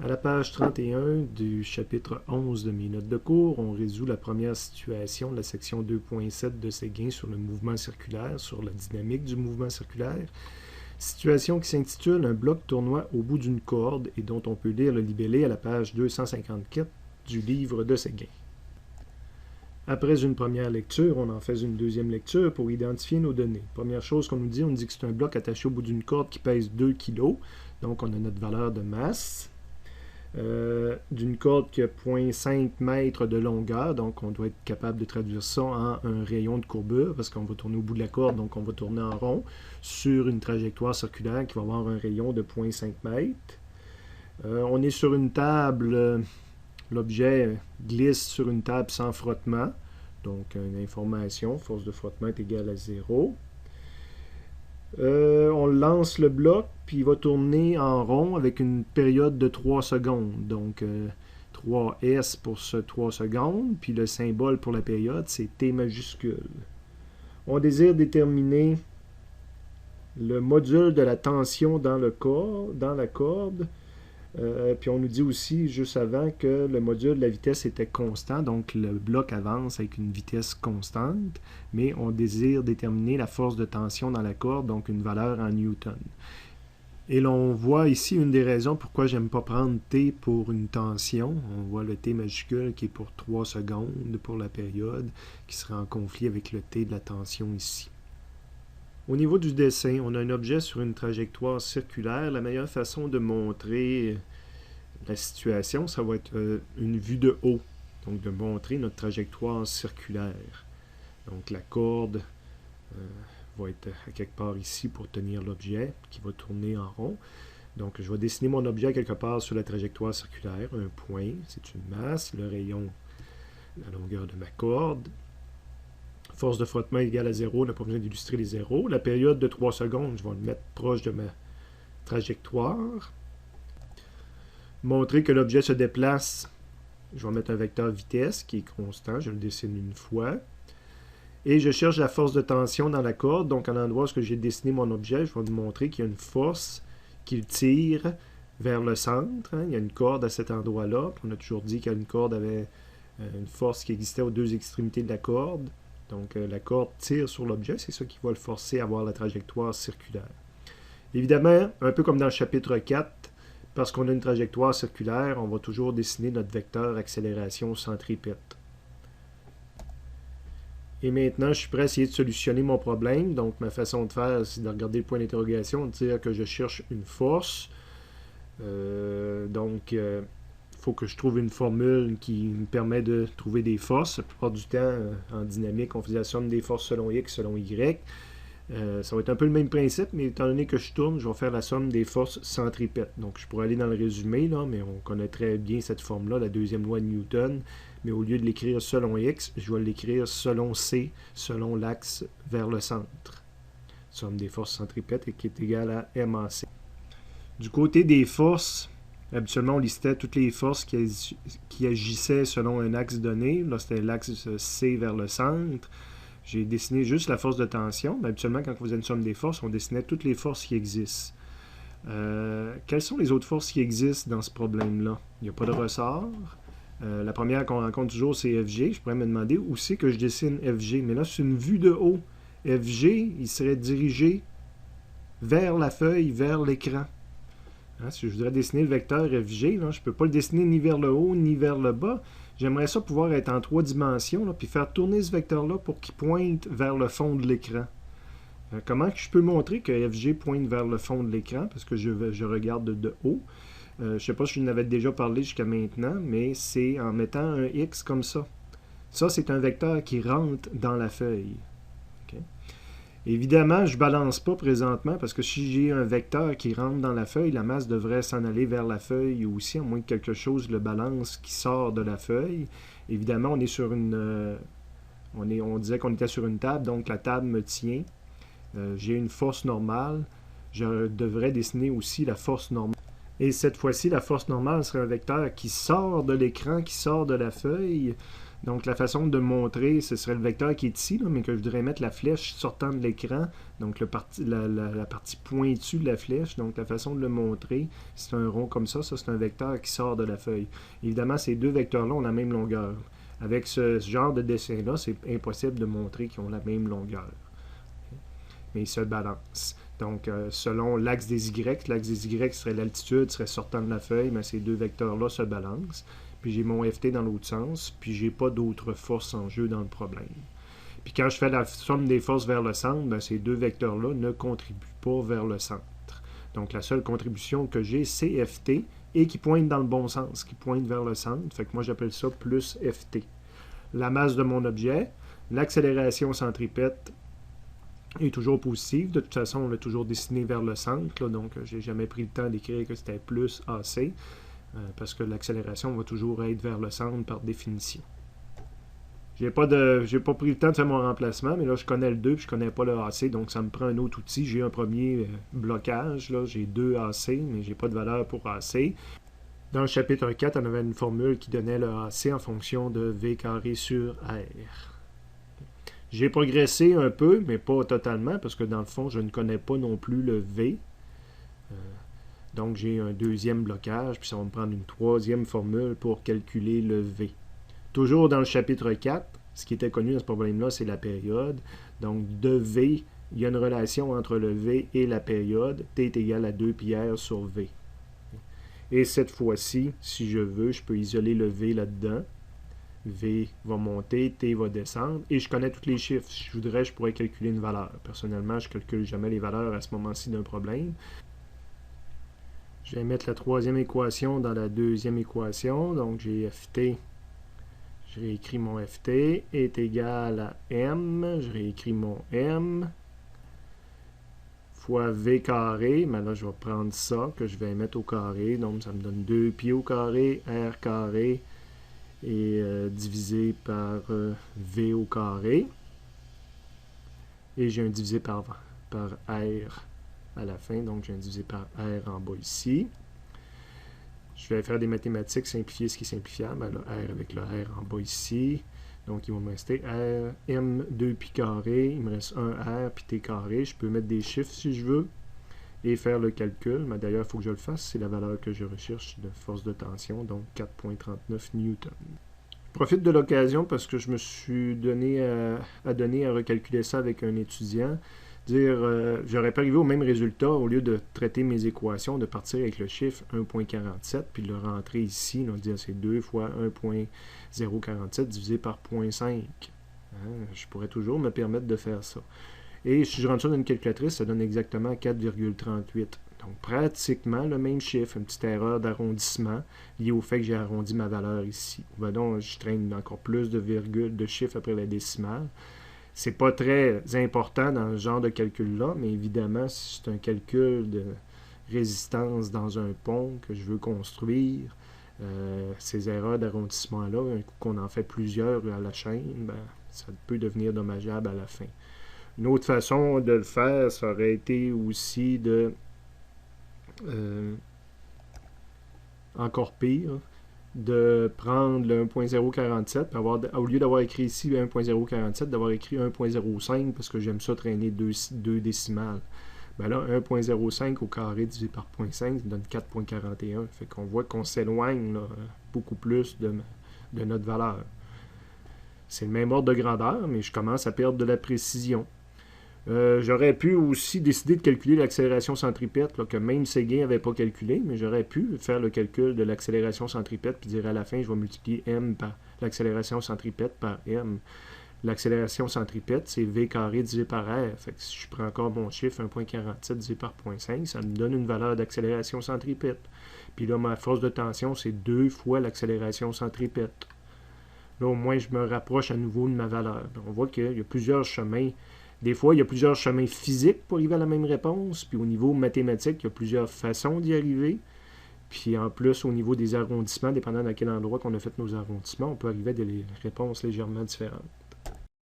À la page 31 du chapitre 11 de mes notes de cours, on résout la première situation de la section 2.7 de Séguin sur le mouvement circulaire, sur la dynamique du mouvement circulaire. Situation qui s'intitule « Un bloc tournoie au bout d'une corde » et dont on peut lire le libellé à la page 254 du livre de Séguin. Après une première lecture, on en fait une deuxième lecture pour identifier nos données. Première chose qu'on nous dit, on dit que c'est un bloc attaché au bout d'une corde qui pèse 2 kg. Donc on a notre valeur de masse. D'une corde qui a 0,5 mètres de longueur, donc on doit être capable de traduire ça en un rayon de courbure, parce qu'on va tourner au bout de la corde, donc on va tourner en rond sur une trajectoire circulaire qui va avoir un rayon de 0,5 mètres. On est sur une table, l'objet glisse sur une table sans frottement, donc une information, force de frottement est égale à 0. On lance le bloc, puis il va tourner en rond avec une période de 3 secondes. Donc 3S pour ce 3 secondes, puis le symbole pour la période, c'est T majuscule. On désire déterminer le module de la tension dans la corde. Puis on nous dit aussi, juste avant, que le module de la vitesse était constant, donc le bloc avance avec une vitesse constante, mais on désire déterminer la force de tension dans la corde, donc une valeur en newton. Et l'on voit ici une des raisons pourquoi j'aime pas prendre T pour une tension. On voit le T majuscule qui est pour 3 secondes pour la période, qui sera en conflit avec le T de la tension ici. Au niveau du dessin, on a un objet sur une trajectoire circulaire. La meilleure façon de montrer la situation, ça va être une vue de haut. Donc de montrer notre trajectoire circulaire. Donc la corde va être à quelque part ici pour tenir l'objet qui va tourner en rond. Donc je vais dessiner mon objet quelque part sur la trajectoire circulaire. Un point, c'est une masse. Le rayon, la longueur de ma corde. Force de frottement égale à 0, on n'a pas besoin d'illustrer les zéros. La période de 3 secondes, je vais le mettre proche de ma trajectoire. Montrer que l'objet se déplace, je vais mettre un vecteur vitesse qui est constant, je le dessine une fois. Et je cherche la force de tension dans la corde, donc à l'endroit où j'ai dessiné mon objet, je vais vous montrer qu'il y a une force qui tire vers le centre. Il y a une corde à cet endroit-là. On a toujours dit qu'une corde avait une force qui existait aux deux extrémités de la corde. Donc la corde tire sur l'objet, c'est ça qui va le forcer à avoir la trajectoire circulaire. Évidemment, un peu comme dans le chapitre 4, parce qu'on a une trajectoire circulaire, on va toujours dessiner notre vecteur accélération centripète. Et maintenant, je suis prêt à essayer de solutionner mon problème. Donc ma façon de faire, c'est de regarder le point d'interrogation, de dire que je cherche une force. Faut que je trouve une formule qui me permet de trouver des forces. La plupart du temps, en dynamique, on faisait la somme des forces selon X, selon Y. Ça va être un peu le même principe, mais étant donné que je tourne, je vais faire la somme des forces centripètes. Donc, je pourrais aller dans le résumé, là, mais on connaît très bien cette forme-là, la deuxième loi de Newton. Mais au lieu de l'écrire selon X, je vais l'écrire selon C, selon l'axe vers le centre. Somme des forces centripètes qui est égale à M en C. Du côté des forces, habituellement, on listait toutes les forces qui agissaient selon un axe donné. Là, c'était l'axe C vers le centre. J'ai dessiné juste la force de tension. Mais habituellement, quand on faisait une somme des forces, on dessinait toutes les forces qui existent. Quelles sont les autres forces qui existent dans ce problème-là? Il n'y a pas de ressort. La première qu'on rencontre toujours, c'est FG. Je pourrais me demander où c'est que je dessine FG. Mais là, c'est une vue de haut. FG, il serait dirigé vers la feuille, vers l'écran. Si je voudrais dessiner le vecteur FG, là, je ne peux pas le dessiner ni vers le haut ni vers le bas. J'aimerais ça pouvoir être en 3 dimensions, là, puis faire tourner ce vecteur-là pour qu'il pointe vers le fond de l'écran. Comment je peux montrer que FG pointe vers le fond de l'écran, parce que je regarde de haut. Je ne sais pas si je n'avais déjà parlé jusqu'à maintenant, mais c'est en mettant un X comme ça. Ça, c'est un vecteur qui rentre dans la feuille. Okay? Évidemment, je ne balance pas présentement parce que si j'ai un vecteur qui rentre dans la feuille, la masse devrait s'en aller vers la feuille aussi, à moins que quelque chose le balance qui sort de la feuille. Évidemment, on est sur une... on disait qu'on était sur une table, donc la table me tient. J'ai une force normale. Je devrais dessiner aussi la force normale. Et cette fois-ci, la force normale serait un vecteur qui sort de l'écran, qui sort de la feuille. Donc, la façon de montrer, ce serait le vecteur qui est ici, là, mais que je voudrais mettre la flèche sortant de l'écran, donc la partie pointue de la flèche. Donc, la façon de le montrer, c'est un rond comme ça c'est un vecteur qui sort de la feuille. Évidemment, ces deux vecteurs-là ont la même longueur. Avec ce genre de dessin-là, c'est impossible de montrer qu'ils ont la même longueur. Mais ils se balancent. Donc, selon l'axe des Y serait l'altitude, serait sortant de la feuille, mais ces deux vecteurs-là se balancent. Puis j'ai mon FT dans l'autre sens, puis j'ai pas d'autres forces en jeu dans le problème. Puis quand je fais la somme des forces vers le centre, ben, ces deux vecteurs-là ne contribuent pas vers le centre. Donc la seule contribution que j'ai, c'est FT, et qui pointe dans le bon sens, qui pointe vers le centre. Fait que moi j'appelle ça plus FT. La masse de mon objet, l'accélération centripète est toujours positive. De toute façon, on l'a toujours dessiné vers le centre, là, donc j'ai jamais pris le temps d'écrire que c'était plus AC. Parce que l'accélération va toujours être vers le centre par définition. J'ai pas pris le temps de faire mon remplacement, mais là, je connais le 2 puis je connais pas le AC, donc ça me prend un autre outil. J'ai un premier blocage, là, j'ai 2 AC, mais j'ai pas de valeur pour AC. Dans le chapitre 4, on avait une formule qui donnait le AC en fonction de V carré sur R. J'ai progressé un peu, mais pas totalement, parce que dans le fond, je ne connais pas non plus le V. Donc, j'ai un deuxième blocage, puis ça va me prendre une troisième formule pour calculer le V. Toujours dans le chapitre 4, ce qui était connu dans ce problème-là, c'est la période. Donc, de V, il y a une relation entre le V et la période. T est égal à 2 pi R sur V. Et cette fois-ci, si je veux, je peux isoler le V là-dedans. V va monter, T va descendre, et je connais tous les chiffres. Si je voudrais, je pourrais calculer une valeur. Personnellement, je ne calcule jamais les valeurs à ce moment-ci d'un problème. Je vais mettre la troisième équation dans la deuxième équation. Donc, j'ai FT. Je réécris mon FT est égal à M. Je réécris mon M fois V carré. Mais là, je vais prendre ça que je vais mettre au carré. Donc, ça me donne 2 pi au carré, R carré, et divisé par V au carré. Et j'ai un divisé par R à la fin, donc j'ai un divisé par R en bas ici. Je vais faire des mathématiques, simplifier ce qui est simplifiable. Alors, R avec le R en bas ici. Donc, il va me rester R, M, 2 pi carré. Il me reste 1 R, puis T carré. Je peux mettre des chiffres si je veux et faire le calcul. Mais d'ailleurs, il faut que je le fasse. C'est la valeur que je recherche de force de tension, donc 4,39 newtons. Je profite de l'occasion parce que je me suis donné à recalculer ça avec un étudiant. J'aurais pas arrivé au même résultat au lieu de traiter mes équations, de partir avec le chiffre 1.47 puis de le rentrer ici, donc dire c'est 2 fois 1.047 divisé par 0.5. Je pourrais toujours me permettre de faire ça. Et si je rentre ça dans une calculatrice, ça donne exactement 4,38. Donc pratiquement le même chiffre, une petite erreur d'arrondissement liée au fait que j'ai arrondi ma valeur ici. Ben donc, je traîne encore plus de virgules, de chiffres après la décimale. C'est pas très important dans ce genre de calcul-là, mais évidemment, si c'est un calcul de résistance dans un pont que je veux construire, ces erreurs d'arrondissement-là, un coup qu'on en fait plusieurs à la chaîne, ben, ça peut devenir dommageable à la fin. Une autre façon de le faire, ça aurait été aussi de encore pire, de prendre le 1.047, au lieu d'avoir écrit ici 1.047, d'avoir écrit 1.05 parce que j'aime ça traîner deux décimales. Ben là, 1.05 au carré divisé par 0.5, ça donne 4.41. Fait qu'on voit qu'on s'éloigne beaucoup plus de notre valeur. C'est le même ordre de grandeur, mais je commence à perdre de la précision. J'aurais pu aussi décider de calculer l'accélération centripète, là, que même Séguin n'avait pas calculé, mais j'aurais pu faire le calcul de l'accélération centripète puis dire à la fin, je vais multiplier M par l'accélération centripète par M. L'accélération centripète, c'est V carré divisé par R. Fait que si je prends encore mon chiffre 1.47 divisé par 0.5, ça me donne une valeur d'accélération centripète. Puis là, ma force de tension, c'est 2 fois l'accélération centripète. Là, au moins, je me rapproche à nouveau de ma valeur. On voit qu'il y a plusieurs chemins. Des fois, il y a plusieurs chemins physiques pour arriver à la même réponse. Puis au niveau mathématique, il y a plusieurs façons d'y arriver. Puis en plus, au niveau des arrondissements, dépendant de quel endroit qu'on a fait nos arrondissements, on peut arriver à des réponses légèrement différentes.